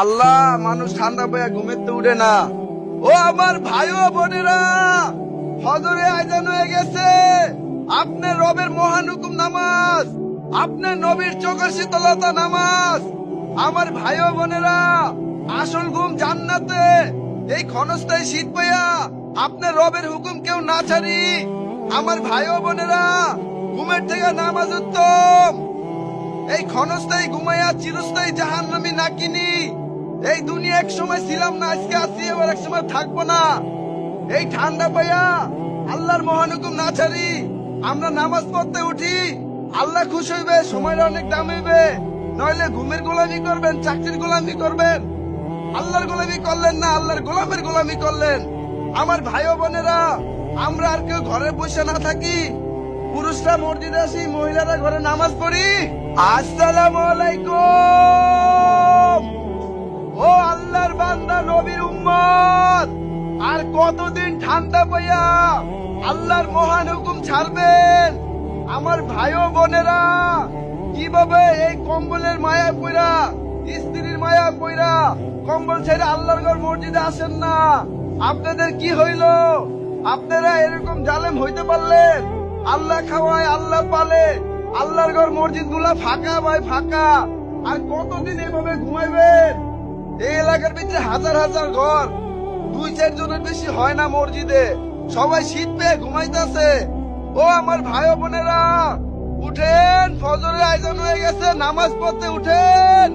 আল্লাহ, মানুষ ঠান্ডা পেয়ে ঘুমেতে উঠে না। ও আমার ভাই ও বোনেরা, ফজরে আজান হয়ে গেছে। আপনার রবের মহান হুকুম নামাজ, আপনার নবীর চোখের শীতলতা নামাজ। আমার ভাই ও বোনেরা, আসল ঘুম জান্নাতে। এই ক্ষণস্থায়ী শীত পাইয়া আপনার রবের হুকুম কেউ না ছাড়ি। আমার ভাই ও বোনেরা, ঘুমের থেকে নামাজ উত্তম। এই ক্ষণস্থায়ী ঘুমাইয়া চিরস্থায়ী জাহান্নামী না কিনি। এই দুনিয়া এক সময় ছিলাম না, আজকে আছি, এবার এক সময় থাকবো না। এই ঠান্ডা পাইয়া আল্লাহর মহান হুকুম না ছাড়ি আমরা নামাজ পড়তে উঠি। আল্লাহ খুশ হইবে, সময়টা অনেক দাম হইবে। নইলে ঘুমের গোলামি করবেন, চাকরির গোলামি করবেন। আল্লাহর গোলামি করলেন না, আল্লাহর গোলামের গোলামি করলেন। আমার ভাই ও বোনেরা, আমরা আর কেউ ঘরে বসে না থাকি। পুরুষরা মসজিদে আসি, মহিলারা ঘরে নামাজ পড়ি। আসসালামু আলাইকুম। ও আল্লাহর বান্দা, নবীর উম্মত, আর কতদিন ঠান্ডা পাইয়া আল্লাহর মহান হুকুম ছাড়বেন? আমার ভাই ও বোনেরা, কিভাবে এই কম্বলের মায়া পইরা, স্ত্রীর মায়া পইরা কম্বল ছেড়ে আল্লাহর ঘর মসজিদে আসেন না? আপনাদের কি হইল? আপনারা এরকম জালেম হইতে পারলেন? আল্লাহ খাওয়ায়, আল্লাহ পালে, আল্লাহর ঘর মসজিদ গুলা ফাঁকা ভাই ফাঁকা। আর কতদিন এভাবে ঘুমাইবেন? এই এলাকার ভিতরে হাজার হাজার ঘর, 2-4 জনের বেশি হয় না মসজিদে। সবাই শীত পেয়ে ঘুমাইতেছে। ও আমার ভাই ও বোনেরা, উঠেন, ফজরের আয়োজন হয়ে গেছে, নামাজ পড়তে উঠেন।